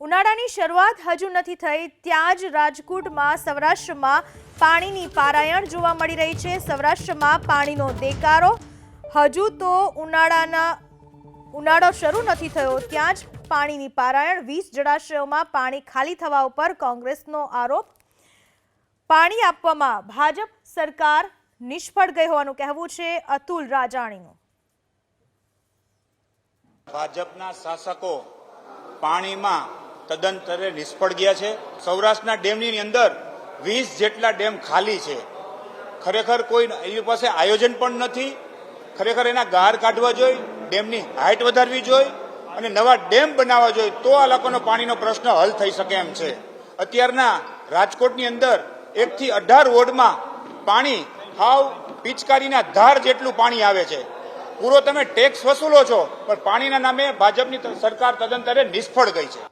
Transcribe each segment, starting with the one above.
ઉનાળાની શરૂઆત હજુ નથી થઈ ત્યાં જ રાજકોટમાં સૌરાષ્ટ્રમાં પાણીની પારાયણ જોવા મળી રહી છે। સૌરાષ્ટ્રમાં પાણીનો દેકારો હજુ તો ઉનાળો શરૂ નથી થયો ત્યાં જ પાણીની પારાયણ 20 જળાશયોમાં પાણી ખાલી થવા ઉપર કોંગ્રેસનો આરોપ। પાણી આપવામાં ભાજપ સરકાર નિષ્ફળ ગઈ હોવાનું કહેવું છે અતુલ રાજાણીનું। ભાજપના શાસકો પાણીમાં તદંતરે નિષ્ફળ ગયા છે। સૌરાષ્ટ્રના ડેમની અંદર 20 જેટલા ડેમ ખાલી છે। ખરેખર કોઈ એની પાસે આયોજન પણ નથી। ખરેખર એના ગાર કાઢવા જોઈએ, ડેમની હાઇટ વધારવી જોઈએ અને નવા ડેમ બનાવવા જોઈએ, તો આ લોકોનો પાણીનો પ્રશ્ન હલ થઈ શકે એમ છે। અત્યારના રાજકોટની અંદર 1 થી 18 વોર્ડમાં પાણી હાવ પિચકારીના ધાર જેટલું પાણી આવે છે। પૂરો તમે ટેક્સ વસૂલો છો, પણ પાણીના નામે ભાજપની સરકાર તદંતરે નિષ્ફળ ગઈ છે।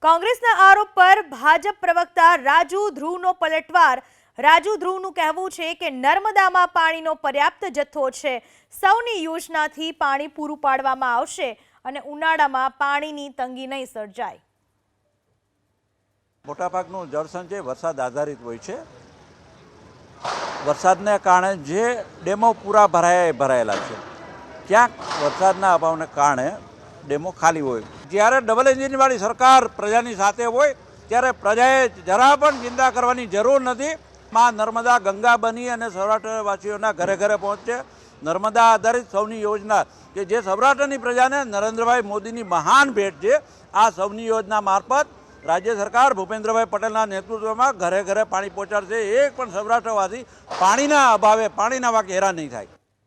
કોંગ્રેસના આરોપ પર ભાજપ પ્રવક્તા રાજુ ધ્રુવનો પલટવાર। રાજુ ધ્રુવનું કહેવું છે કે નર્મદામાં પાણીનો પર્યાપ્ત જથ્થો છે, સૌની યોજનાથી પાણી પૂરું પાડવામાં આવશે અને ઉનાળામાં પાણીની તંગી નહીં સર્જાય। મોટાભાગનું જળસંચય વરસાદ આધારિત હોય છે। વરસાદને કારણે જે ડેમો પૂરા ભરાયેલા છે, ક્યાંક વરસાદના અભાવને કારણે ડેમો ખાલી હોય। જ્યારે ડબલ એન્જિનવાળી સરકાર પ્રજાની સાથે હોય ત્યારે પ્રજાએ જરા પણ ચિંતા કરવાની જરૂર નથી। માં નર્મદા ગંગા બની અને સૌરાષ્ટ્રવાસીઓના ઘરે ઘરે પહોંચશે। નર્મદા આધારિત સૌની યોજના કે જે સૌરાષ્ટ્રની પ્રજાને નરેન્દ્રભાઈ મોદીની મહાન ભેટ છે, આ સૌની યોજના મારફત રાજ્ય સરકાર ભૂપેન્દ્રભાઈ પટેલના નેતૃત્વમાં ઘરે ઘરે પાણી પહોંચાડશે। એક પણ સૌરાષ્ટ્રવાસી પાણીના અભાવે પાણીના વાકે હેરાન નહીં થાય।